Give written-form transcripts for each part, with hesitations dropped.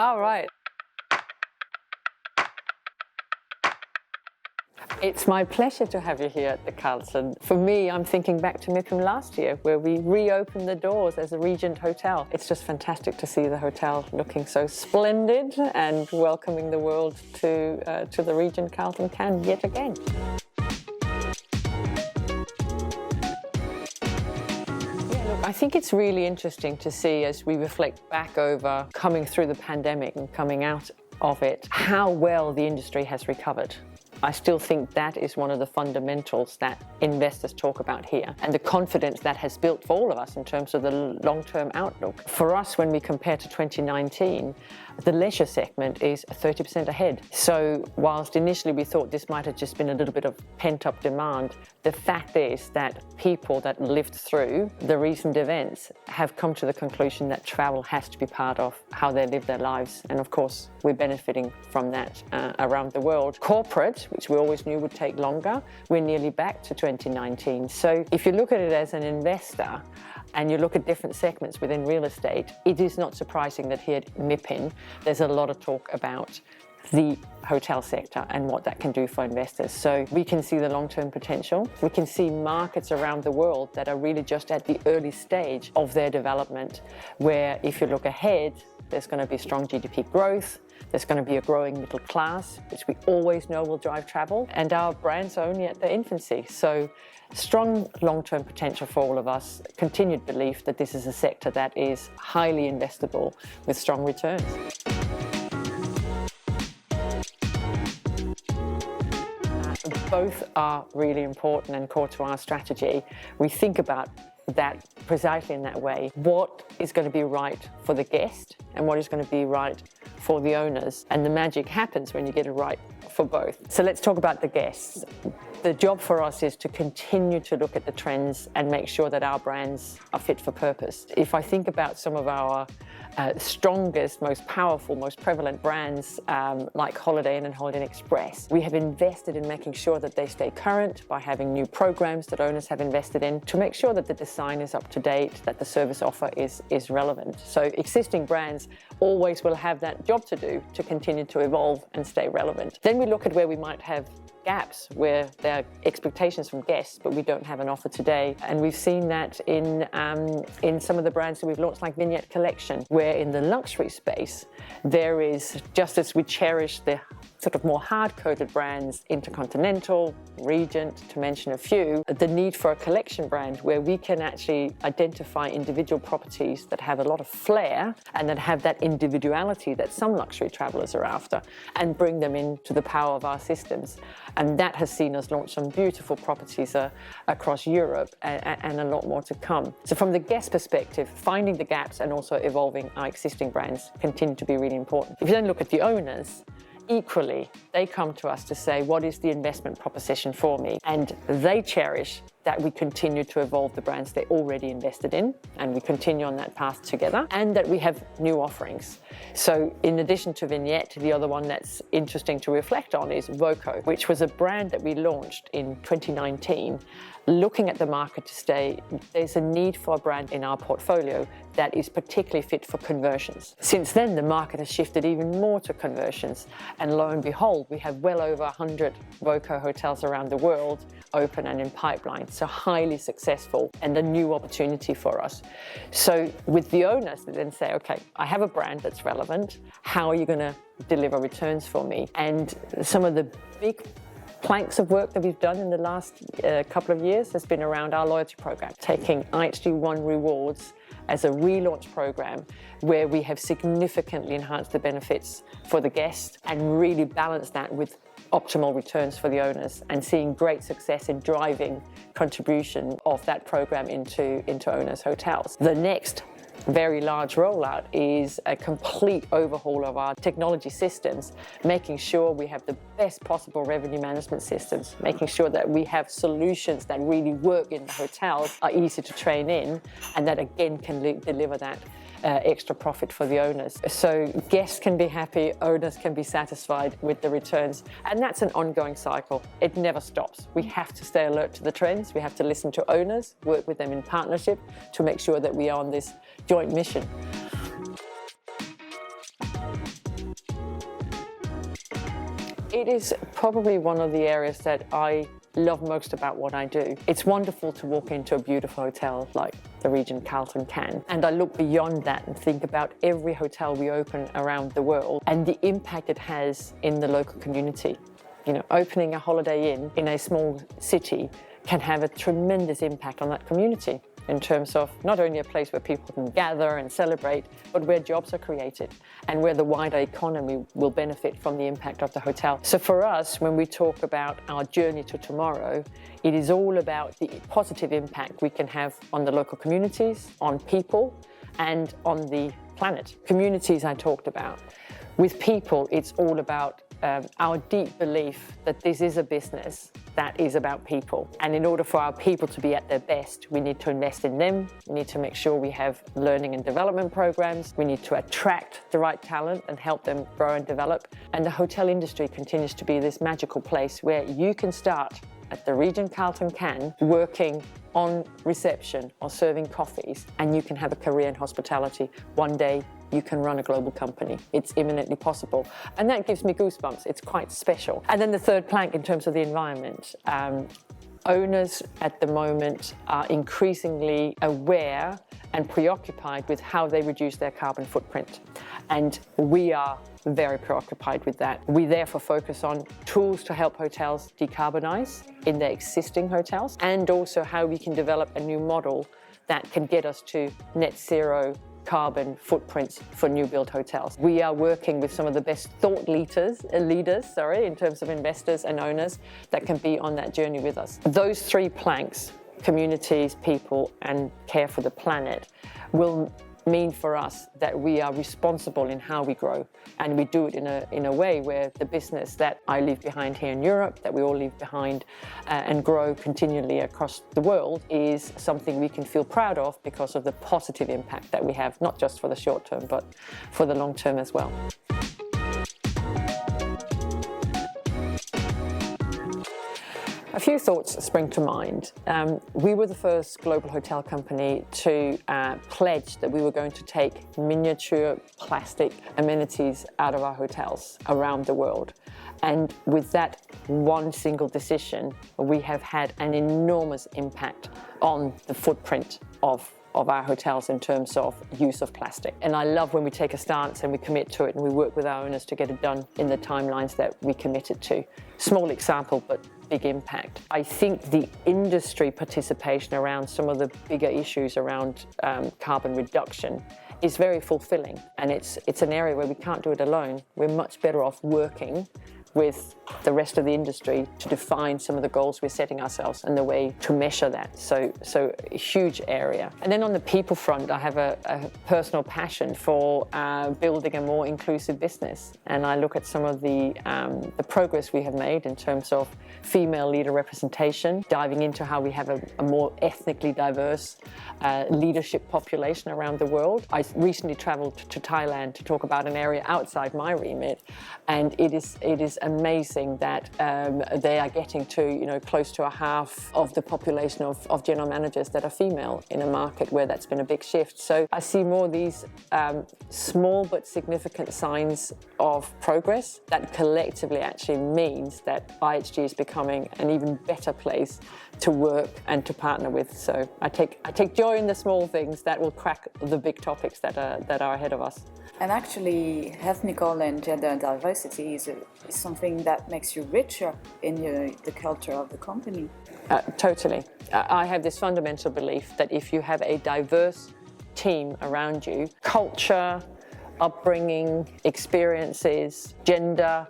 All right. It's my pleasure to have you here at the Carlton. For me, I'm thinking back to MIPIM last year, where we reopened the doors as a Regent hotel. It's just fantastic to see the hotel looking so splendid and welcoming the world to the Regent Carlton Cannes yet again. I think it's really interesting to see, as we reflect back over coming through the pandemic and coming out of it, how well the industry has recovered. I still think that is one of the fundamentals that investors talk about here, and the confidence that has built for all of us in terms of the long-term outlook. For us, when we compare to 2019, the leisure segment is 30% ahead. So whilst initially we thought this might have just been a little bit of pent-up demand, the fact is that people that lived through the recent events have come to the conclusion that travel has to be part of how they live their lives. And of course, we're benefiting from that around the world. Corporate, which we always knew would take longer, we're nearly back to 2019. So if you look at it as an investor, and you look at different segments within real estate, it is not surprising that here at MIPIM, there's a lot of talk about the hotel sector and what that can do for investors. So we can see the long-term potential. We can see markets around the world that are really just at the early stage of their development, where if you look ahead, there's going to be strong GDP growth, there's going to be a growing middle class, which we always know will drive travel, and our brands are only at their infancy. So strong long-term potential for all of us, continued belief that this is a sector that is highly investable with strong returns. Both are really important and core to our strategy. We think about that precisely in that way. What is going to be right for the guest and what is going to be right for the owners? And the magic happens when you get it right for both. So let's talk about the guests. The job for us is to continue to look at the trends and make sure that our brands are fit for purpose. If I think about some of our strongest, most powerful, most prevalent brands like Holiday Inn and Holiday Inn Express, we have invested in making sure that they stay current by having new programs that owners have invested in to make sure that the design is up to date, that the service offer is relevant. So existing brands always will have that job to do to continue to evolve and stay relevant. Then we look at where we might have gaps, where there are expectations from guests, but we don't have an offer today. And we've seen that in some of the brands that we've launched, like Vignette Collection, where in the luxury space, there is, just as we cherish the sort of more hard-coded brands, Intercontinental, Regent, to mention a few, the need for a collection brand where we can actually identify individual properties that have a lot of flair and that have that individuality that some luxury travelers are after, and bring them into the power of our systems. And that has seen us launch some beautiful properties across Europe and a lot more to come. So from the guest perspective, finding the gaps and also evolving our existing brands continue to be really important. If you then look at the owners, equally, they come to us to say, what is the investment proposition for me? And they cherish that we continue to evolve the brands they already invested in, and we continue on that path together, and that we have new offerings. So in addition to Vignette, the other one that's interesting to reflect on is Voco, which was a brand that we launched in 2019, looking at the market to say there's a need for a brand in our portfolio that is particularly fit for conversions. Since then, the market has shifted even more to conversions, and lo and behold, we have well over 100 Voco hotels around the world open and in pipeline, so highly successful and a new opportunity for us. So with the owners, they then say, okay, I have a brand that's relevant, how are you going to deliver returns for me? And some of the big planks of work that we've done in the last couple of years has been around our loyalty program, taking IHG One Rewards as a relaunch program where we have significantly enhanced the benefits for the guest and really balanced that with optimal returns for the owners, and seeing great success in driving contribution of that program into owners' hotels. The next very large rollout is a complete overhaul of our technology systems, making sure we have the best possible revenue management systems, making sure that we have solutions that really work in the hotels, are easy to train in, and that again can deliver that extra profit for the owners. So guests can be happy, owners can be satisfied with the returns, and that's an ongoing cycle. It never stops. We have to stay alert to the trends. We have to listen to owners, work with them in partnership to make sure that we are on this joint mission. It is probably one of the areas that I love most about what I do. It's wonderful to walk into a beautiful hotel like the Regent Carlton Cannes, and I look beyond that and think about every hotel we open around the world and the impact it has in the local community. You know, opening a Holiday Inn in a small city can have a tremendous impact on that community in terms of not only a place where people can gather and celebrate, but where jobs are created and where the wider economy will benefit from the impact of the hotel. So for us, when we talk about our journey to tomorrow, it is all about the positive impact we can have on the local communities, on people, and on the planet. Communities I talked about. With people, it's all about our deep belief that this is a business that is about people. And in order for our people to be at their best, we need to invest in them. We need to make sure we have learning and development programs. We need to attract the right talent and help them grow and develop. And the hotel industry continues to be this magical place where you can start at the Regent Carlton Cannes working on reception or serving coffees, and you can have a career in hospitality. One day you can run a global company. It's imminently possible. And that gives me goosebumps. It's quite special. And then the third plank in terms of the environment. Owners at the moment are increasingly aware and preoccupied with how they reduce their carbon footprint. And we are very preoccupied with that. We therefore focus on tools to help hotels decarbonize in their existing hotels, and also how we can develop a new model that can get us to net zero carbon footprints for new build hotels. We are working with some of the best thought leaders, in terms of investors and owners that can be on that journey with us. Those three planks, communities, people, and care for the planet, will mean for us that we are responsible in how we grow, and we do it in a way where the business that I leave behind here in Europe, that we all leave behind and grow continually across the world, is something we can feel proud of because of the positive impact that we have, not just for the short term, but for the long term as well. A few thoughts spring to mind. We were the first global hotel company to pledge that we were going to take miniature plastic amenities out of our hotels around the world. And with that one single decision, we have had an enormous impact on the footprint of our hotels in terms of use of plastic. And I love when we take a stance and we commit to it and we work with our owners to get it done in the timelines that we committed to. Small example, but big impact. I think the industry participation around some of the bigger issues around carbon reduction is very fulfilling, and it's an area where we can't do it alone. We're much better off working with the rest of the industry to define some of the goals we're setting ourselves and the way to measure that. So a huge area. And then on the people front, I have a personal passion for building a more inclusive business. And I look at some of the progress we have made in terms of female leader representation, diving into how we have a more ethnically diverse leadership population around the world. I recently traveled to Thailand to talk about an area outside my remit, and it is amazing that they are getting to close to a half of the population of general managers that are female in a market where that's been a big shift. So I see more of these small but significant signs of progress that collectively actually means that IHG is becoming an even better place to work and to partner with. So I take joy in the small things that will crack the big topics that are ahead of us. And actually, ethnical and gender diversity is something that makes you richer in the culture of the company. Totally. I have this fundamental belief that if you have a diverse team around you, culture, upbringing, experiences, gender,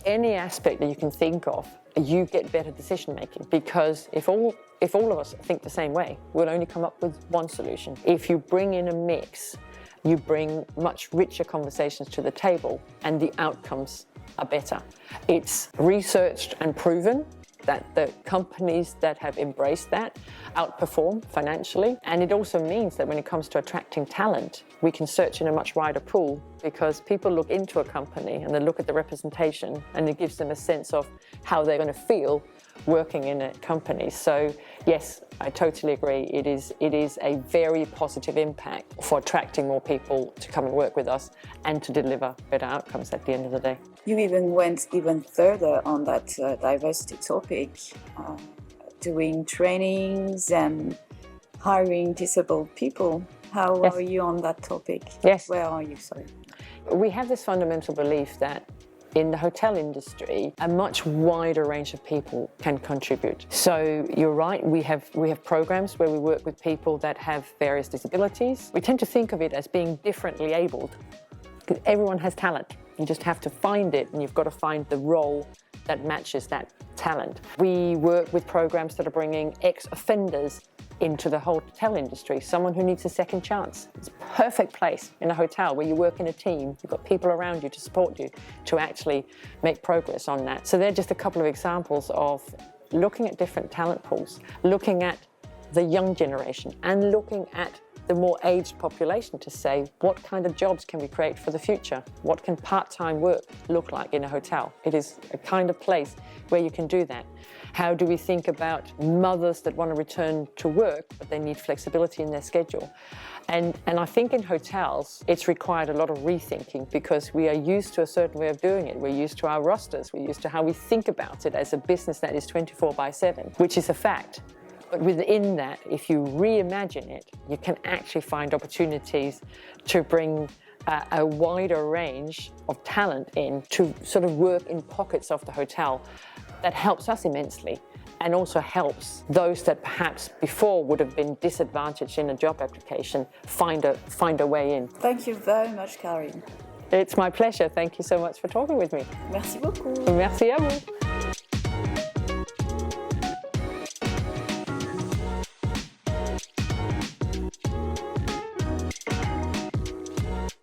any aspect that you can think of, you get better decision making, because if all of us think the same way, we'll only come up with one solution. If you bring in a mix, you bring much richer conversations to the table, and the outcomes are better. It's researched and proven that the companies that have embraced that outperform financially. And it also means that when it comes to attracting talent, we can search in a much wider pool, because people look into a company and they look at the representation, and it gives them a sense of how they're going to feel working in a company. So yes, I totally agree. It is a very positive impact for attracting more people to come and work with us and to deliver better outcomes at the end of the day. You even went even further on that diversity topic, doing trainings and hiring disabled people. How Yes. are you on that topic? Yes. Where are you, sorry? We have this fundamental belief that in the hotel industry, a much wider range of people can contribute. So you're right, we have programs where we work with people that have various disabilities. We tend to think of it as being differently abled, because everyone has talent. You just have to find it, and you've got to find the role that matches that talent. We work with programs that are bringing ex-offenders into the hotel industry, someone who needs a second chance. It's a perfect place in a hotel where you work in a team, you've got people around you to support you to actually make progress on that. So they're just a couple of examples of looking at different talent pools, looking at the young generation and looking at the more aged population to say, what kind of jobs can we create for the future? What can part-time work look like in a hotel? It is a kind of place where you can do that. How do we think about mothers that want to return to work, but they need flexibility in their schedule? And I think in hotels, it's required a lot of rethinking because we are used to a certain way of doing it. We're used to our rosters. We're used to how we think about it as a business that is 24/7, which is a fact. But within that, if you reimagine it, you can actually find opportunities to bring a wider range of talent in to sort of work in pockets of the hotel. That helps us immensely and also helps those that perhaps before would have been disadvantaged in a job application find a way in. Thank you very much, Karin. It's my pleasure. Thank you so much for talking with me. Merci beaucoup. Merci à vous.